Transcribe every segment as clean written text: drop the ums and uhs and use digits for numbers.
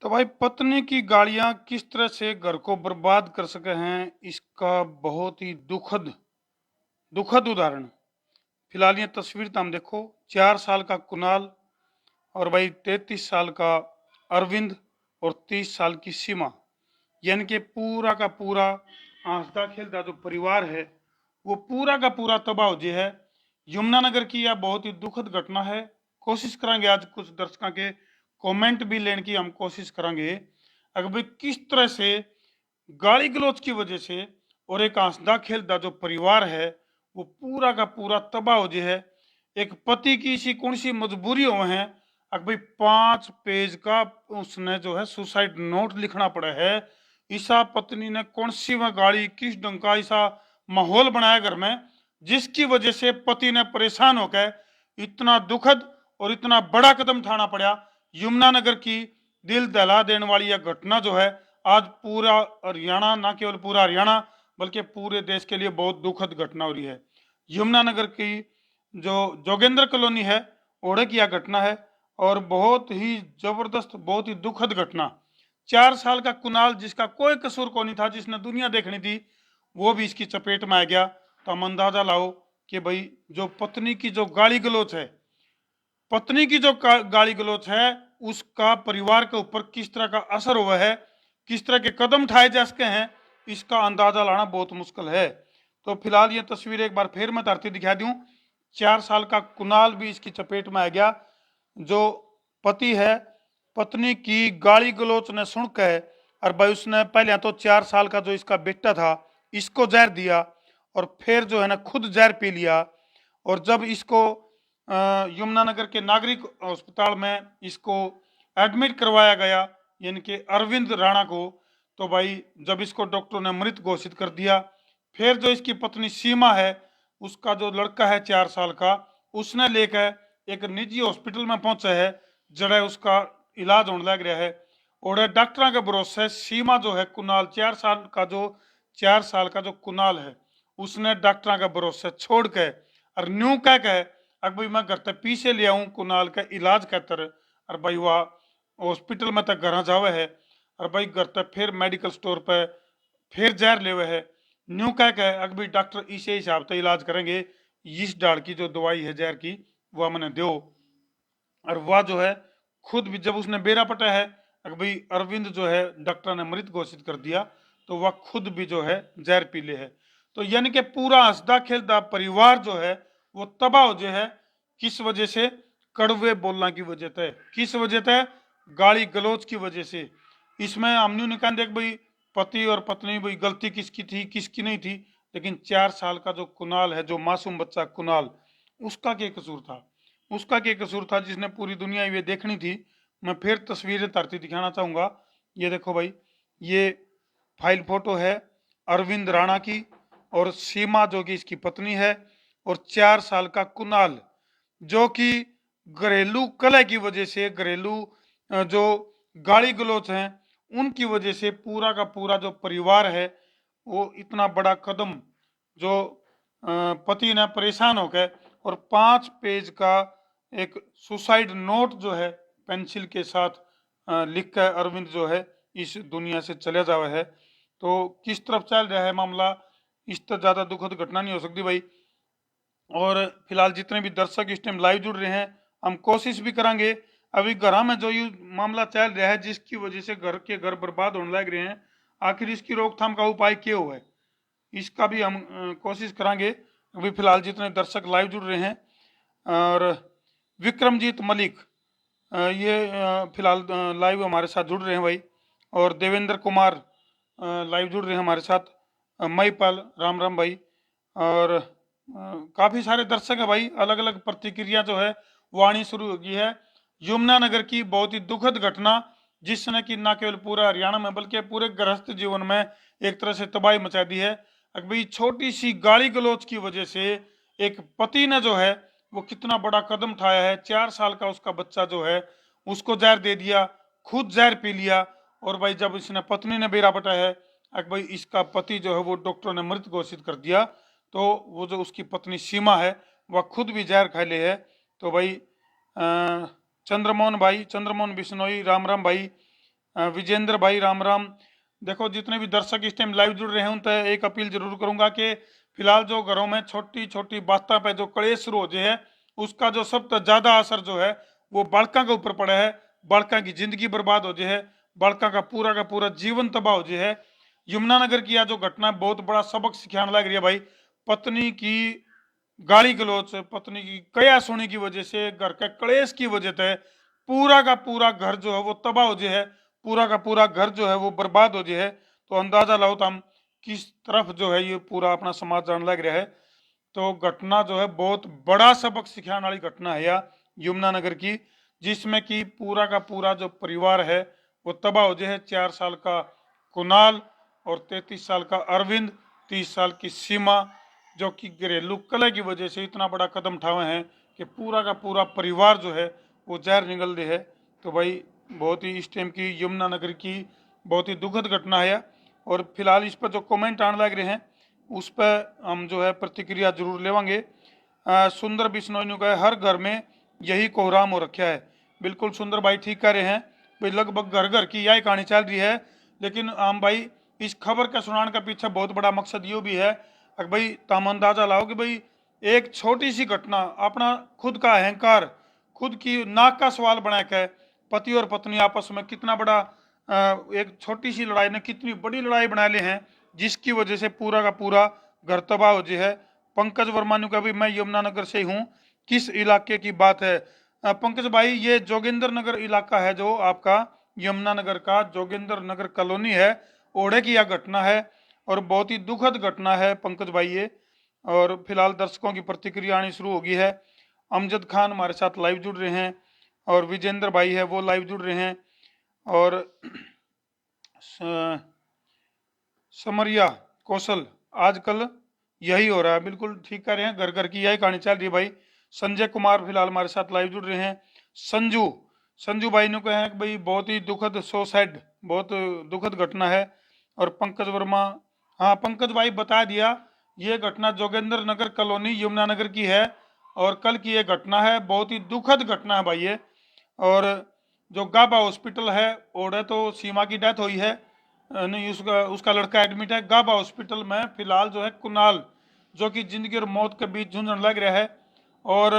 तो भाई पत्नी की गालियां किस तरह से घर को बर्बाद कर सके हैं, इसका बहुत ही दुखद दुखद उदाहरण। फिलहाल ये तस्वीर तो हम देखो, 4 साल का कुणाल और भाई 33 साल का अरविंद और 30 साल की सीमा, यानी कि पूरा का पूरा हंसता खेलता जो परिवार है वो पूरा का पूरा तबाह हो गया है। यमुनानगर की यह बहुत ही दुखद घटना है। कोशिश करेंगे आज कुछ दर्शकों के कमेंट भी लेने की हम कोशिश करेंगे, अगर भाई किस तरह से गाली गलौज की वजह से और एक हंसदा खेलता जो परिवार है वो पूरा का पूरा तबाह हो गया है। एक पति की इसी कौन सी मजबूरी हो है, अगर भाई 5 पेज का उसने जो है सुसाइड नोट लिखना पड़ा है। ईसा पत्नी ने कौन सी वह गाली किस ढंग का ऐसा माहौल बनाया घर में, जिसकी वजह से पति ने परेशान होकर इतना दुखद और इतना बड़ा कदम उठाना पड़ा। यमुनानगर की दिल दहला देने वाली यह घटना जो है आज पूरा हरियाणा, ना केवल पूरा हरियाणा बल्कि पूरे देश के लिए बहुत दुखद घटना हो रही है। यमुनानगर की जो जोगेंद्र कॉलोनी है, ओढ़े की यह घटना है और बहुत ही जबरदस्त, बहुत ही दुखद घटना। 4 साल का कुणाल, जिसका कोई कसूर को नहीं था, जिसने दुनिया देखनी थी, वो भी इसकी चपेट में आ गया। तो हम अंदाजा लाओ कि भाई जो पत्नी की जो गाली गलौज है, पत्नी की जो गाली गलौज है, उसका परिवार के ऊपर किस तरह का असर हुआ है, किस तरह के कदम उठाए जा सके हैं, इसका अंदाजा लाना बहुत मुश्किल है। तो फिलहाल ये तस्वीर एक बार फिर मैं धरती दिखा दूं। 4 साल का कुणाल भी इसकी चपेट में आ गया। जो पति है, पत्नी की गाली गलौज ने सुन के और भाई उसने पहले तो 4 साल का जो इसका बेटा था इसको जहर दिया और फिर जो है ना खुद जहर पी लिया। और जब इसको यमुनानगर के नागरिक अस्पताल में इसको एडमिट करवाया गया, यानी कि अरविंद राणा को, तो भाई जब इसको डॉक्टर ने मृत घोषित कर दिया, फिर जो इसकी पत्नी सीमा है, उसका जो लड़का है 4 साल का, उसने लेकर एक निजी हॉस्पिटल में पहुंचा है, जड़े उसका इलाज होने लग रहा है। और डॉक्टर के भरोसे सीमा जो है कुणाल 4 साल का जो कुणाल है, उसने डॉक्टर के भरोसे छोड़ के और न्यू कह के अब भाई मैं घर तक पीछे ले आऊँ कुणाल का इलाज कर, और भाई वह हॉस्पिटल में तक घर जावे है और भाई घर तक फिर मेडिकल स्टोर पे फिर जहर लेवे है। न्यू कह के अगर भाई डॉक्टर इसे हिसाब से इलाज करेंगे, इस डाल की जो दवाई है जहर की वह मैंने दो। और वह जो है खुद भी जब उसने बेरा पटा है, अगर भाई अरविंद जो है डॉक्टर ने मृत घोषित कर दिया, तो वह खुद भी जो है जहर पी ले है। तो यानी कि पूरा हंसदा खेलता परिवार जो है वो तबाह हो जाए है। किस वजह से? कड़वे बोलना की वजह से। किस वजह से? गाली गलौज की वजह से। इसमें हमने निकाल देख भाई पति और पत्नी भाई गलती किसकी थी किसकी नहीं थी, लेकिन 4 साल का जो कुणाल है, जो मासूम बच्चा कुणाल, उसका क्या कसूर था? उसका क्या कसूर था जिसने पूरी दुनिया ये देखनी थी। मैं फिर तस्वीरें धरती दिखाना चाहूंगा। ये देखो भाई, ये फाइल फोटो है अरविंद राणा की और सीमा जो कि इसकी पत्नी है, और 4 साल का कुणाल जो कि घरेलू कलह की वजह से, घरेलू जो गाली गलौज हैं उनकी वजह से पूरा का पूरा जो परिवार है वो इतना बड़ा कदम, जो पति ने परेशान होकर और 5 पेज का एक सुसाइड नोट जो है पेंसिल के साथ लिख कर अरविंद जो है इस दुनिया से चले जावे है। तो किस तरफ चल रहा है मामला, इस तरह ज्यादा दुखद घटना नहीं हो सकती भाई। और फिलहाल जितने भी दर्शक इस टाइम लाइव जुड़ रहे हैं, हम कोशिश भी करेंगे अभी घर में जो ये मामला चल रहा है जिसकी वजह से घर बर्बाद होने लग रहे हैं, आखिर इसकी रोकथाम का उपाय क्या हुआ है, इसका भी हम कोशिश करेंगे। अभी फिलहाल जितने दर्शक लाइव जुड़ रहे हैं, और विक्रमजीत मलिक ये फिलहाल लाइव हमारे साथ जुड़ रहे हैं भाई, और देवेंद्र कुमार लाइव जुड़ रहे हैं हमारे साथ, मईपाल राम राम भाई, और काफी सारे दर्शक है भाई। अलग अलग प्रतिक्रिया जो है वो आनी शुरू हो गई है। यमुनानगर की बहुत ही दुखद घटना, जिसने कि न केवल पूरा हरियाणा में बल्कि पूरे गृहस्थ जीवन में एक तरह से तबाही मचा दी है। भाई छोटी सी गाली गलौज की वजह से एक पति ने जो है वो कितना बड़ा कदम उठाया है। 4 साल का उसका बच्चा जो है उसको जहर दे दिया, खुद जहर पी लिया। और भाई जब इसने पत्नी ने बेरा पटा है, भाई इसका पति जो है वो डॉक्टर ने मृत घोषित कर दिया, तो वो जो उसकी पत्नी सीमा है वह खुद भी जहर खा ले है। तो भाई चंद्रमोहन भाई, चंद्रमोहन बिश्नोई, राम राम भाई, विजेंद्र भाई राम राम। देखो जितने भी दर्शक इस टाइम लाइव जुड़ रहे हैं उन तक एक अपील जरूर करूंगा कि फिलहाल जो घरों में छोटी छोटी बातों पे जो कलेश शुरू हो जाए है उसका जो सबसे ज्यादा असर जो है वो बालका के ऊपर पड़ा है। बालका की जिंदगी बर्बाद हो जाए है, बालका का पूरा जीवन तबाह हो जाए है। यमुनानगर की यह जो घटना है बहुत बड़ा सबक सिखाने लग रही है भाई। पत्नी की गाली गलौज, पत्नी की कया सुनी की वजह से, घर के कलेश की वजह से पूरा का पूरा घर जो है वो तबाह हो जाए है, पूरा का पूरा घर जो है वो बर्बाद हो जाए है। तो अंदाजा लाओ तो हम किस तरफ जो है ये पूरा अपना समाज जान लग रहा है। तो घटना जो है बहुत बड़ा सबक सिखाने वाली घटना है यह यमुनानगर की, जिसमें कि पूरा का पूरा जो परिवार है वो तबाह हो जाए है। 4 साल का कुणाल और 33 साल का अरविंद, 30 साल की सीमा, जो कि घरेलू कलह की वजह से इतना बड़ा कदम उठाए हैं कि पूरा का पूरा परिवार जो है वो जहर निगल दे है। तो भाई बहुत ही इस टाइम की यमुनानगर की बहुत ही दुखद घटना है। और फिलहाल इस पर जो कमेंट आने लग रहे हैं उस पर हम जो है प्रतिक्रिया जरूर लेवांगे। सुंदर बिश्नोई ने कहा हर घर में यही कोहराम हो रखा है। बिल्कुल सुंदर भाई ठीक कह रहे हैं भाई, लगभग घर घर की यही कहानी चल रही है। लेकिन हम भाई इस खबर का सुनाने का पीछे बहुत बड़ा मकसद ये भी है कि भाई तुम अंदाजा लाओ कि भाई एक छोटी सी घटना अपना खुद का अहंकार, खुद की नाक का सवाल बना के पति और पत्नी आपस में कितना बड़ा एक छोटी सी लड़ाई ने कितनी बड़ी लड़ाई बना ले हैं, जिसकी वजह से पूरा का पूरा घर तबाह हो जाए है। पंकज वर्मा ने कहा भाई मैं यमुनानगर से हूँ, किस इलाके की बात है? पंकज भाई ये जोगिंदर नगर इलाका है जो आपका यमुनानगर का जोगिंदर नगर कॉलोनी है, ओढ़े की यह घटना है और बहुत ही दुखद घटना है पंकज भाई ये। और फिलहाल दर्शकों की प्रतिक्रिया आनी शुरू हो गई है। अमजद खान हमारे साथ लाइव जुड़ रहे हैं और विजेंद्र भाई है वो लाइव जुड़ रहे हैं। और समरिया कौशल आजकल यही हो रहा है, बिल्कुल ठीक कह रहे हैं, घर घर की यही कहानी चल रही है भाई। संजय कुमार फिलहाल हमारे साथ लाइव जुड़ रहे हैं। संजू संजू भाई ने कहा है कि भाई बहुत ही दुखद सोसाइड, बहुत दुखद घटना है। और पंकज वर्मा, हाँ पंकज भाई बता दिया ये घटना जोगेंद्र नगर कॉलोनी यमुनानगर की है और कल की ये घटना है, बहुत ही दुखद घटना है भाई ये। और जो गाबा हॉस्पिटल है ओढ़े तो सीमा की डेथ हुई है, नहीं उसका उसका लड़का एडमिट है गाबा हॉस्पिटल में। फिलहाल जो है कुणाल जो कि जिंदगी और मौत के बीच झुंझुन लग रहा है। और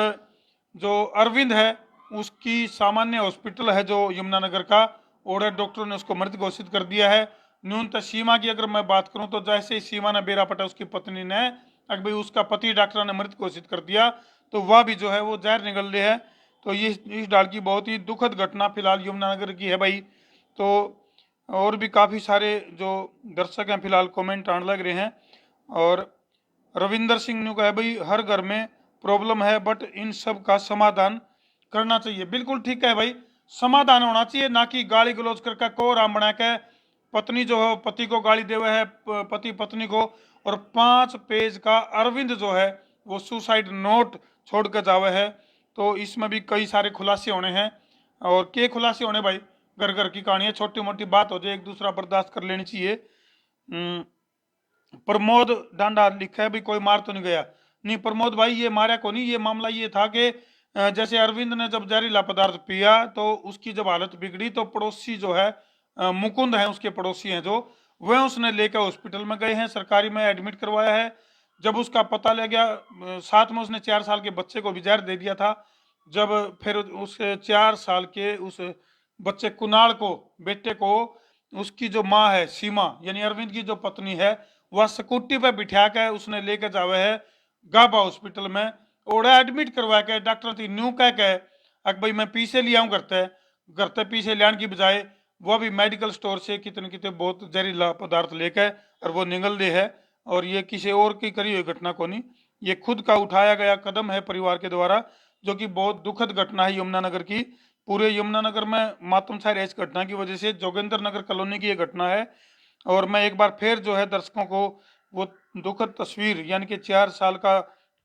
जो अरविंद है उसकी सामान्य हॉस्पिटल है जो यमुनानगर का, ओढ़े डॉक्टरों ने उसको मृत घोषित कर दिया है। न्यूनतः सीमा की अगर मैं बात करूं तो जैसे ही सीमा ने बेरा पटा उसकी पत्नी ने, अगर भाई उसका पति डॉक्टर ने मृत घोषित कर दिया तो वह भी जो है वो जहर निकल रही है। तो ये इस डाल की बहुत ही दुखद घटना फिलहाल यमुनानगर की है भाई। तो और भी काफ़ी सारे जो दर्शक हैं फिलहाल कमेंट आने लग रहे हैं। और रविंदर सिंह ने कहा भाई हर घर में प्रॉब्लम है बट इन सब का समाधान करना चाहिए। बिल्कुल ठीक है भाई, समाधान होना चाहिए, ना कि गाली गलौज करके को राम बना के पत्नी जो है पति को गाली दे हुए है, पति पत्नी को। और 5 पेज का अरविंद जो है वो सुसाइड नोट छोड़ कर जावे है। तो इसमें भी कई सारे खुलासे होने हैं। और के खुलासे होने भाई, घर घर की कहानी है, छोटी मोटी बात हो जाए एक दूसरा बर्दाश्त कर लेनी चाहिए। प्रमोद डांडा लिखा है भी कोई मार तो नहीं गया। नहीं प्रमोद भाई ये मारा को नहीं, ये मामला ये था कि जैसे अरविंद ने जब जहरीला पदार्थ पिया तो उसकी जब हालत बिगड़ी तो पड़ोसी जो है मुकुंद है उसके पड़ोसी हैं जो, वह उसने लेकर हॉस्पिटल में गए हैं, सरकारी में एडमिट करवाया है। जब उसका पता लग गया, साथ में उसने 4 साल के बच्चे को भी जहर दे दिया था। जब फिर उस 4 साल के उस बच्चे कुणाल को, बेटे को, उसकी जो माँ है सीमा यानी अरविंद की जो पत्नी है वह स्कूटी पे बिठा के उसने लेकर जावे है गाबा हॉस्पिटल में, ओढ़ा एडमिट करवा के डॉक्टर थी न्यू कह के अक भाई मैं पीछे ले आऊँ घर पीछे ले आने की बजाय वह भी मेडिकल स्टोर से कितने कितने बहुत जहरीला पदार्थ लेकर और वो निगल दे है। और ये किसी और की करी हुई घटना को नहीं, ये खुद का उठाया गया कदम है परिवार के द्वारा, जो कि बहुत दुखद घटना है यमुनानगर की। पूरे यमुनानगर में मातम छा रहा है इस घटना की वजह से, जोगिंदर नगर कॉलोनी की ये घटना है। और मैं एक बार फिर जो है दर्शकों को वो दुखद तस्वीर यानी कि 4 साल का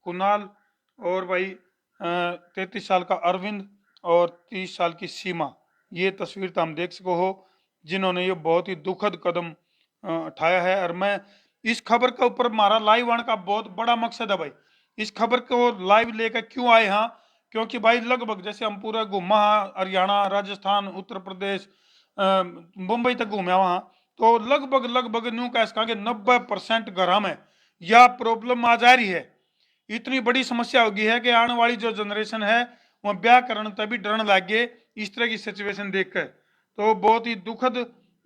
कुणाल और भाई 33 साल का अरविंद और 30 साल की सीमा, ये तस्वीर तो हम देख सको हो जिन्होंने ये बहुत ही दुखद कदम उठाया है। और मैं इस खबर के ऊपर हमारा लाइव आने का बहुत बड़ा मकसद है भाई, इस खबर को लाइव लेकर क्यों आए हाँ, क्योंकि भाई लगभग जैसे हम पूरा घूमा हरियाणा, राजस्थान, उत्तर प्रदेश, मुंबई तक घूमया वहां, तो लगभग लगभग न्यू कह सका कि 90% घर में यह प्रॉब्लम आ जा रही है। इतनी बड़ी समस्या होगी है कि आने वाली जो जनरेशन है वह ब्याह करने तभी डरने लग गए इस तरह की सिचुएशन देखकर। तो बहुत ही दुखद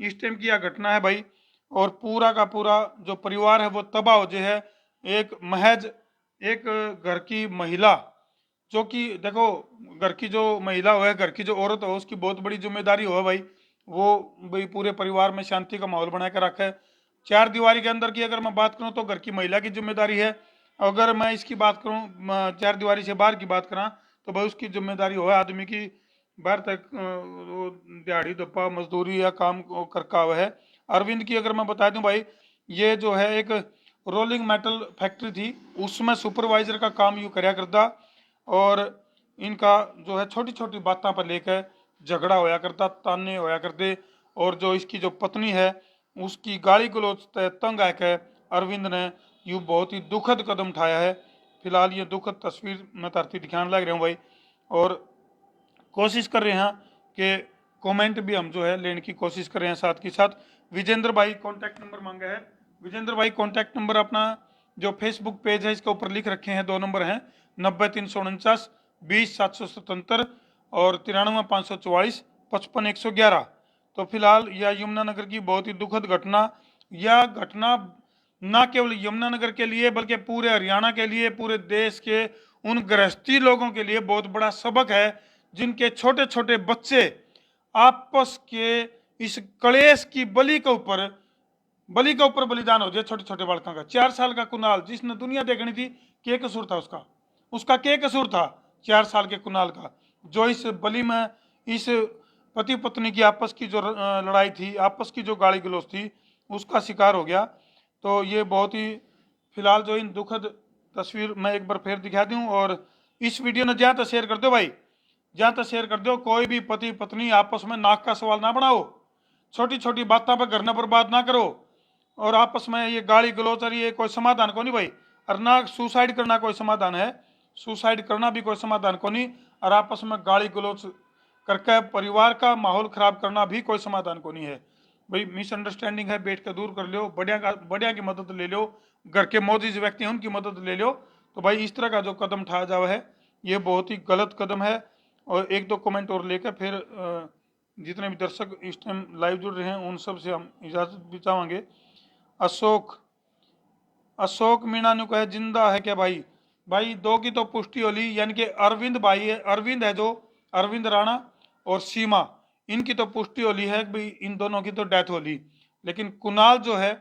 इस टाइम की यह घटना है भाई। और पूरा का पूरा जो परिवार है वो तबाह हो जाए है। एक महज एक घर की महिला, जो कि देखो घर की जो महिला हो, घर की जो औरत हो, उसकी बहुत बड़ी जिम्मेदारी हो भाई। वो भाई पूरे परिवार में शांति का माहौल बना कर रखे। चार दीवारी के अंदर की अगर मैं बात करूं तो घर की महिला की जिम्मेदारी है। अगर मैं इसकी बात करूं चार दीवारी से बाहर की बात करा तो भाई उसकी जिम्मेदारी हो आदमी की बाहर तक वो दिहाड़ी दप्पा मजदूरी या काम करका हुआ है। अरविंद की अगर मैं बता दूं भाई, ये जो है एक रोलिंग मेटल फैक्ट्री थी, उसमें सुपरवाइजर का काम यूँ करया करता। और इनका जो है छोटी छोटी बातों पर लेकर झगड़ा होया करता, ताने होया करते। और जो इसकी जो पत्नी है उसकी गाली गलौज तंग आकर अरविंद ने यूँ बहुत ही दुखद कदम उठाया है। फिलहाल ये दुखद तस्वीर मैं धरती दिखाने लग रहा हूँ भाई। और कोशिश कर रहे हैं कि कमेंट भी हम जो है लेने की कोशिश कर रहे हैं। साथ के साथ विजेंद्र भाई कॉन्टैक्ट नंबर मांगा है। विजेंद्र भाई कॉन्टैक्ट नंबर अपना जो फेसबुक पेज है इसके ऊपर लिख रखे हैं, 2 नंबर हैं 90 349 20 777 और 93 544 55 111। तो फिलहाल यह यमुनानगर की बहुत ही दुखद घटना, यह घटना न केवल यमुनानगर के लिए बल्कि पूरे हरियाणा के लिए, पूरे देश के उन गृहस्थी लोगों के लिए बहुत बड़ा सबक है जिनके छोटे छोटे बच्चे आपस के इस कलेश की बलि के ऊपर बलिदान हो जाए। छोटे छोटे बालकों का 4 साल का कुणाल, जिसने दुनिया देखनी थी, क्या कसूर था उसका, उसका क्या कसूर था 4 साल के कुणाल का, जो इस बलि में इस पति पत्नी की आपस की जो लड़ाई थी, आपस की जो गाली गलौज थी, उसका शिकार हो गया। तो ये बहुत ही फिलहाल जो इन दुखद तस्वीर मैं एक बार फिर दिखा दूं। और इस वीडियो ने जहाँ तक शेयर कर दो भाई, जहाँ तक शेयर कर दो। कोई भी पति पत्नी आपस में नाक का सवाल ना बनाओ, छोटी छोटी बातों पर घर न बर्बाद ना करो। और आपस में ये गाली गलौज और ये कोई समाधान को नहीं भाई। और ना सुसाइड करना कोई समाधान है, सुसाइड करना भी कोई समाधान को नहीं। और आपस में गाली गलौज करके परिवार का माहौल खराब करना भी कोई समाधान को नहीं है भाई। मिसअंडरस्टैंडिंग है, बैठ कर दूर कर लो, बढ़िया की मदद ले लो, घर के मोदी जो व्यक्ति हैं उनकी मदद ले लो। तो भाई इस तरह का जो कदम उठाया जावा है ये बहुत ही गलत कदम है। और 1-2 कमेंट और लेकर फिर जितने भी दर्शक इस टाइम लाइव जुड़ रहे हैं उन सब से हम इजाज़त भी चाहेंगे। अशोक मीणा ने कहा जिंदा है क्या भाई? भाई 2 की तो पुष्टि होली, यानी कि अरविंद भाई है, अरविंद है जो अरविंद राणा और सीमा, इनकी तो पुष्टि होली है भाई, इन दोनों की तो डेथ होली। लेकिन कुणाल जो है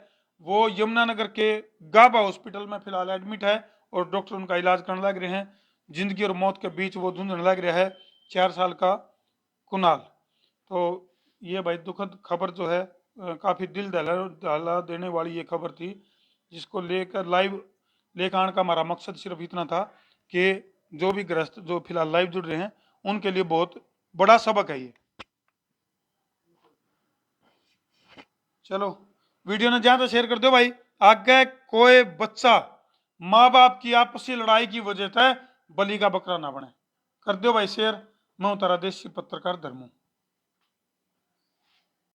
वो यमुनानगर के गाबा हॉस्पिटल में फिलहाल एडमिट है और डॉक्टर उनका इलाज करने लग रहे हैं। जिंदगी और मौत के बीच वो धुंधने लग रहा है 4 साल का कुणाल। तो ये भाई दुखद खबर जो है काफ़ी दिल दहला देने वाली ये खबर थी, जिसको लेकर लाइव लेकर आने का हमारा मकसद सिर्फ इतना था कि जो भी गृहस्थ जो फिलहाल लाइव जुड़ रहे हैं उनके लिए बहुत बड़ा सबक है ये। चलो वीडियो ने जहां तक शेयर कर दो भाई। आगे कोई बच्चा माँ बाप की आपसी लड़ाई की वजह से बलि का बकरा ना बने। कर दो भाई शेयर। मैं हूं तारा देशी पत्रकार धर्मू।